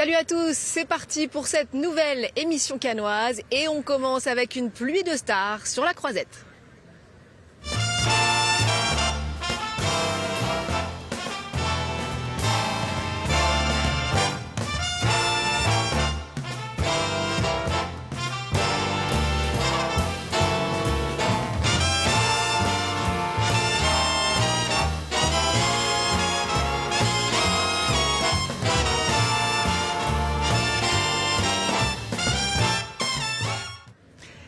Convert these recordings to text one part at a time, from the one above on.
Salut à tous, c'est parti pour cette nouvelle émission cannoise et on commence avec une pluie de stars sur la Croisette.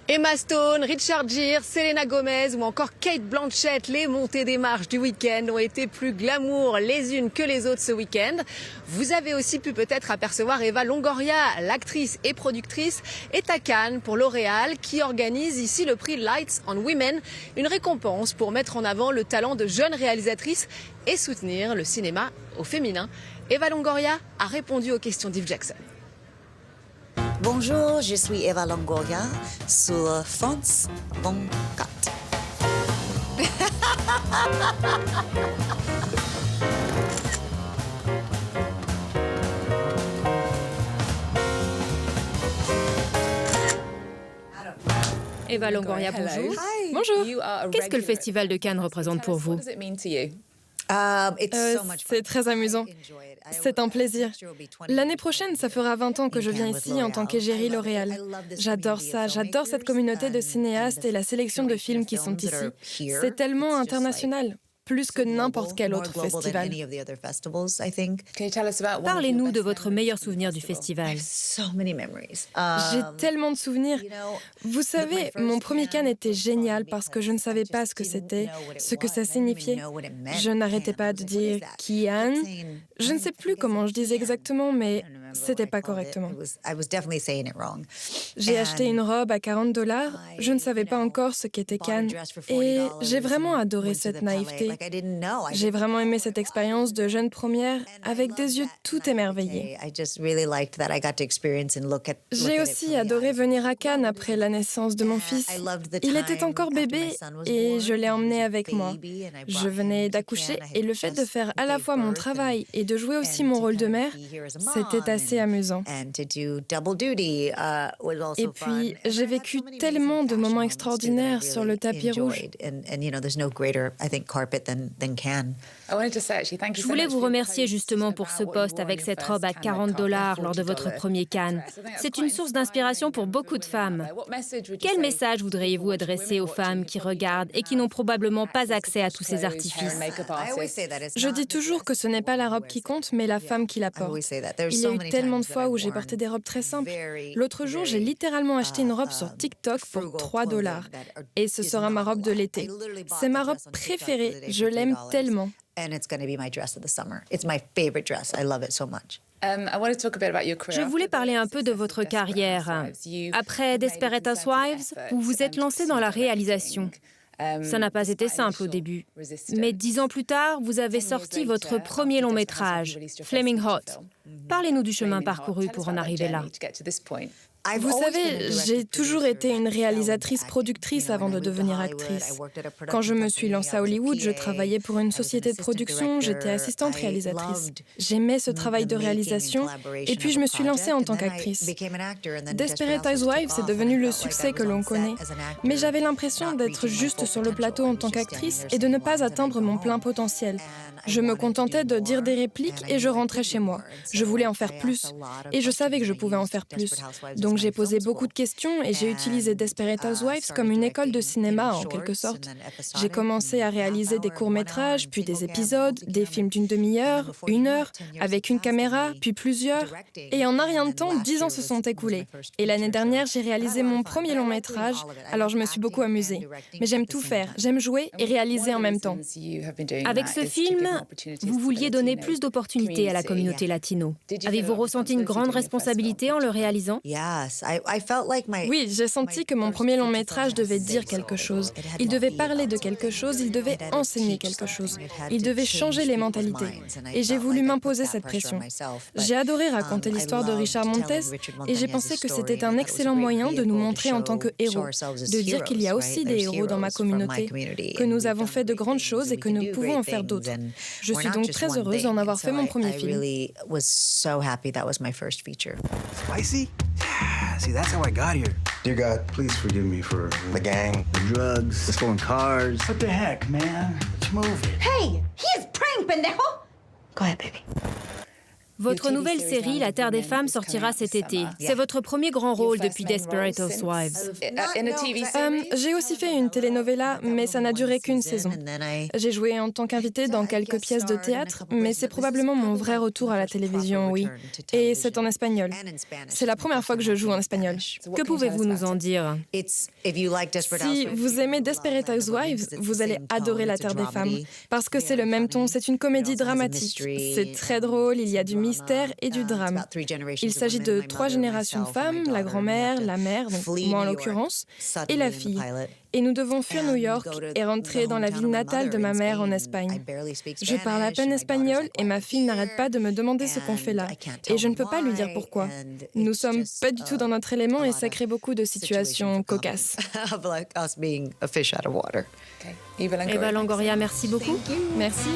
Emma Stone, Richard Gere, Selena Gomez ou encore Kate Blanchett, les montées des marches du week-end ont été plus glamour les unes que les autres ce week-end. Vous avez aussi pu peut-être apercevoir Eva Longoria, l'actrice et productrice, est à Cannes pour L'Oréal qui organise ici le prix Lights on Women, une récompense pour mettre en avant le talent de jeunes réalisatrices et soutenir le cinéma au féminin. Eva Longoria a répondu aux questions d'Yves Jackson. Bonjour, je suis Eva Longoria sur France 24. Eva Longoria, bonjour. Bonjour. Qu'est-ce que le Festival de Cannes représente pour vous? C'est très amusant. C'est un plaisir. L'année prochaine, ça fera 20 ans que je viens ici en tant qu'égérie L'Oréal. J'adore ça, j'adore cette communauté de cinéastes et la sélection de films qui sont ici. C'est tellement international. Plus que n'importe quel autre festival. Parlez-nous de votre meilleur souvenir du festival. J'ai tellement de souvenirs. Vous savez, mon premier Cannes était génial parce que je ne savais pas ce que c'était, ce que ça signifiait. Je n'arrêtais pas de dire « Cannes ». Je ne sais plus comment je disais exactement, mais c'était pas correctement. J'ai acheté une robe à $40. Je ne savais pas encore ce qu'était Cannes. Et j'ai vraiment adoré cette naïveté. J'ai vraiment aimé cette expérience de jeune première avec des yeux tout émerveillés. J'ai aussi adoré venir à Cannes après la naissance de mon fils. Il était encore bébé et je l'ai emmené avec moi. Je venais d'accoucher et le fait de faire à la fois mon travail et de jouer aussi mon rôle de mère, c'était assez amusant. Et puis, j'ai vécu tellement de moments extraordinaires sur le tapis rouge. Je voulais vous remercier justement pour ce poste avec cette robe à $40 lors de votre premier Cannes. C'est une source d'inspiration pour beaucoup de femmes. Quel message voudriez-vous adresser aux femmes qui regardent et qui n'ont probablement pas accès à tous ces artifices? Je dis toujours que ce n'est pas la robe qui compte, mais la femme qui la porte. Il y a eu tellement de fois où j'ai porté des robes très simples. L'autre jour, j'ai littéralement acheté une robe sur TikTok pour $3. Et ce sera ma robe de l'été. C'est ma robe préférée. Je l'aime tellement. Je voulais parler un peu de votre carrière. Après Desperate Housewives, vous vous êtes lancé dans la réalisation. Ça n'a pas été simple au début. Mais 10 ans plus tard, vous avez sorti votre premier long métrage, Flaming Hot. Parlez-nous du chemin parcouru pour en arriver là. Vous savez, j'ai toujours été une réalisatrice-productrice avant de devenir actrice. Quand je me suis lancée à Hollywood, je travaillais pour une société de production, j'étais assistante réalisatrice. J'aimais ce travail de réalisation et puis je me suis lancée en tant qu'actrice. Desperate Housewives est devenu le succès que l'on connaît, mais j'avais l'impression d'être juste sur le plateau en tant qu'actrice et de ne pas atteindre mon plein potentiel. Je me contentais de dire des répliques et je rentrais chez moi. Je voulais en faire plus et je savais que je pouvais en faire plus. Donc j'ai posé beaucoup de questions et j'ai utilisé Desperate Housewives comme une école de cinéma en quelque sorte. J'ai commencé à réaliser des courts-métrages, puis des épisodes, des films d'une demi-heure, 1 heure, avec une caméra, puis plusieurs. Et en un rien de temps, 10 ans se sont écoulés. Et l'année dernière, j'ai réalisé mon premier long-métrage, alors je me suis beaucoup amusée. Mais j'aime tout faire, j'aime jouer et réaliser en même temps. Avec ce film, vous vouliez donner plus d'opportunités à la communauté latino. Avez-vous ressenti une grande responsabilité en le réalisant? Oui, j'ai senti que mon premier long métrage devait dire quelque chose. Il devait parler de quelque chose, il devait enseigner quelque chose. Il devait changer les mentalités. Et j'ai voulu m'imposer cette pression. J'ai adoré raconter l'histoire de Richard Montes et j'ai pensé que c'était un excellent moyen de nous montrer en tant que héros, de dire qu'il y a aussi des héros dans ma communauté, que nous avons fait de grandes choses et que nous pouvons en faire d'autres. Je suis donc très heureuse d'en avoir fait mon premier film. so happy that was my first feature. Spicy? See, that's how I got here. Dear God, please forgive me for the gang, the drugs, the stolen cars. What the heck, man? Let's move it. Hey, he is praying, pendejo! Go ahead, baby. Votre nouvelle série, La Terre des Femmes, sortira cet été. C'est votre premier grand rôle depuis Desperate Housewives. J'ai aussi fait une telenovela, mais ça n'a duré qu'une saison. J'ai joué en tant qu'invitée dans quelques pièces de théâtre, mais c'est probablement mon vrai retour à la télévision, oui. Et c'est en espagnol. C'est la première fois que je joue en espagnol. Que pouvez-vous nous en dire? Si vous aimez Desperate Housewives, vous allez adorer La Terre des Femmes, parce que c'est le même ton, c'est une comédie dramatique. C'est très drôle, il y a du mystère et du drame. Il s'agit de 3 générations de femmes, la grand-mère, la mère, donc moi en l'occurrence, et la fille. Et nous devons fuir New York et rentrer dans la ville natale de ma mère en Espagne. Je parle à peine espagnol et ma fille n'arrête pas de me demander ce qu'on fait là. Et je ne peux pas lui dire pourquoi. Nous sommes pas du tout dans notre élément et ça crée beaucoup de situations cocasses. Eva Longoria, merci beaucoup. Merci.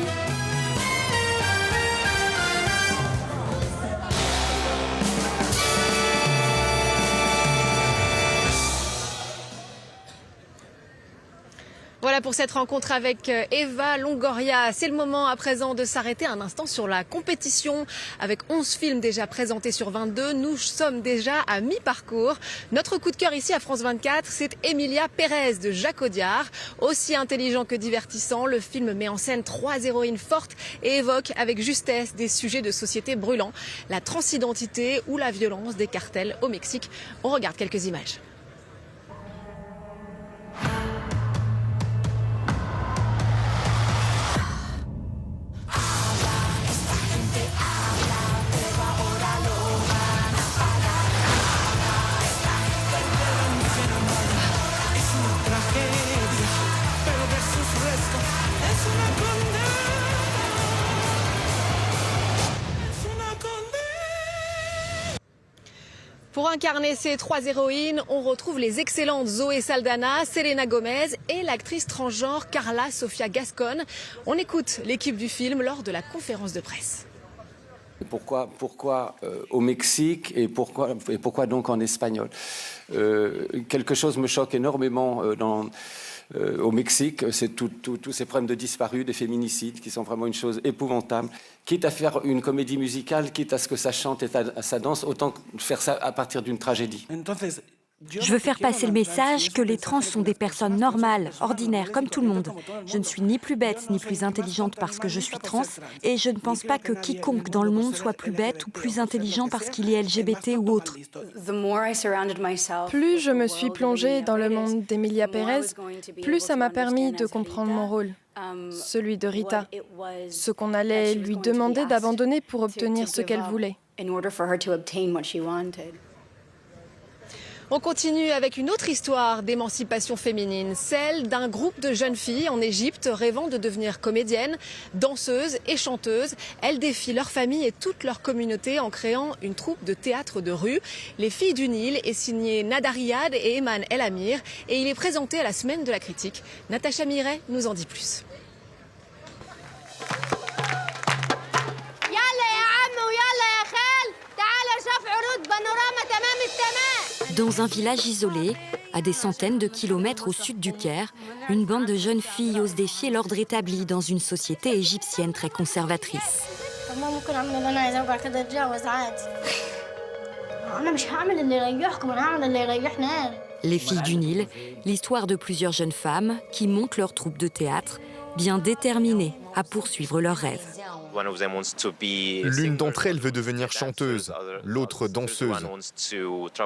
Voilà pour cette rencontre avec Eva Longoria. C'est le moment à présent de s'arrêter un instant sur la compétition. Avec 11 films déjà présentés sur 22, nous sommes déjà à mi-parcours. Notre coup de cœur ici à France 24, c'est Emilia Pérez de Jacques Audiard. Aussi intelligent que divertissant, le film met en scène 3 héroïnes fortes et évoque avec justesse des sujets de société brûlants. La transidentité ou la violence des cartels au Mexique. On regarde quelques images. Pour incarner ces 3 héroïnes, on retrouve les excellentes Zoé Saldana, Selena Gomez et l'actrice transgenre Carla Sofia Gascon. On écoute l'équipe du film lors de la conférence de presse. Pourquoi au Mexique et pourquoi donc en espagnol? Quelque chose me choque énormément au Mexique, c'est tous ces problèmes de disparus, des féminicides qui sont vraiment une chose épouvantable. Quitte à faire une comédie musicale, quitte à ce que ça chante et ça danse, autant faire ça à partir d'une tragédie. Je veux faire passer le message que les trans sont des personnes normales, ordinaires, comme tout le monde. Je ne suis ni plus bête ni plus intelligente parce que je suis trans, et je ne pense pas que quiconque dans le monde soit plus bête ou plus intelligent parce qu'il est LGBT ou autre. Plus je me suis plongée dans le monde d'Emilia Pérez, plus ça m'a permis de comprendre mon rôle, celui de Rita, ce qu'on allait lui demander d'abandonner pour obtenir ce qu'elle voulait. On continue avec une autre histoire d'émancipation féminine, celle d'un groupe de jeunes filles en Égypte rêvant de devenir comédiennes, danseuses et chanteuses. Elles défient leur famille et toute leur communauté en créant une troupe de théâtre de rue. Les Filles du Nil est signé Nada Riyad et Eman El Amir et il est présenté à la Semaine de la Critique. Natacha Miret nous en dit plus. Dans un village isolé, à des centaines de kilomètres au sud du Caire, une bande de jeunes filles ose défier l'ordre établi dans une société égyptienne très conservatrice. Les Filles du Nil, l'histoire de plusieurs jeunes femmes qui montent leur troupe de théâtre, bien déterminées à poursuivre leurs rêves. L'une d'entre elles veut devenir chanteuse, l'autre danseuse.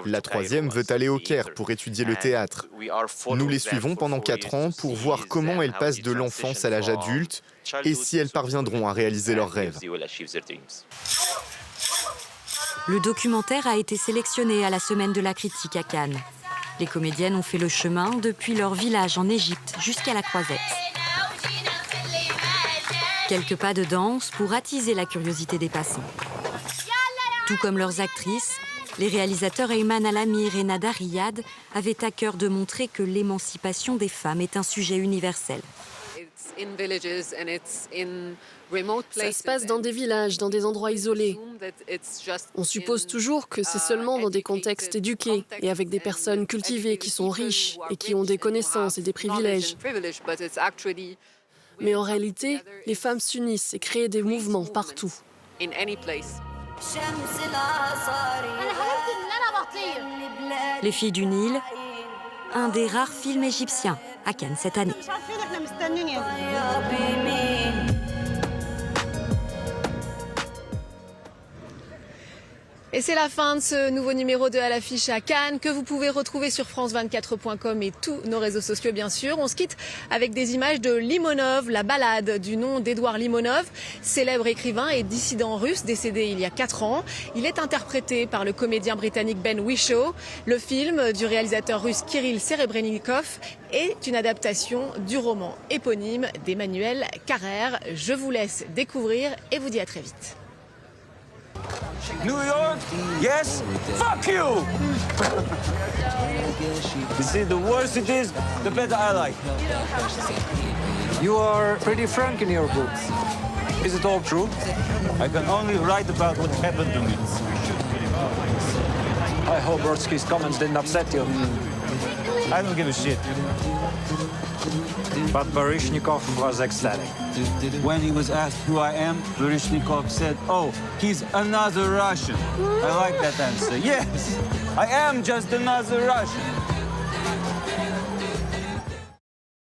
La troisième veut aller au Caire pour étudier le théâtre. Nous les suivons pendant 4 ans pour voir comment elles passent de l'enfance à l'âge adulte et si elles parviendront à réaliser leurs rêves. Le documentaire a été sélectionné à la Semaine de la Critique à Cannes. Les comédiennes ont fait le chemin depuis leur village en Égypte jusqu'à la Croisette. Quelques pas de danse pour attiser la curiosité des passants. Tout comme leurs actrices, les réalisateurs Eman El Amir et Nada Riyad avaient à cœur de montrer que l'émancipation des femmes est un sujet universel. Ça se passe dans des villages, dans des endroits isolés. On suppose toujours que c'est seulement dans des contextes éduqués et avec des personnes cultivées qui sont riches et qui ont des connaissances et des privilèges. Mais en réalité, les femmes s'unissent et créent des mouvements partout. Les filles du Nil, un des rares films égyptiens à Cannes cette année. Et c'est la fin de ce nouveau numéro de À l'affiche à Cannes que vous pouvez retrouver sur france24.com et tous nos réseaux sociaux bien sûr. On se quitte avec des images de Limonov, la ballade du nom d'Édouard Limonov, célèbre écrivain et dissident russe décédé il y a 4 ans. Il est interprété par le comédien britannique Ben Whishaw. Le film du réalisateur russe Kirill Serebrennikov est une adaptation du roman éponyme d'Emmanuel Carrère. Je vous laisse découvrir et vous dis à très vite. New York, yes, fuck you! You see, the worse it is, the better I like. You are pretty frank in your books. Is it all true? I can only write about what happened to me. I hope Brodsky's comments didn't upset you. I don't give a shit. But Baryshnikov was ecstatic. When he was asked who I am, Baryshnikov said, "Oh, he's another Russian." I like that answer. Yes, I am just another Russian.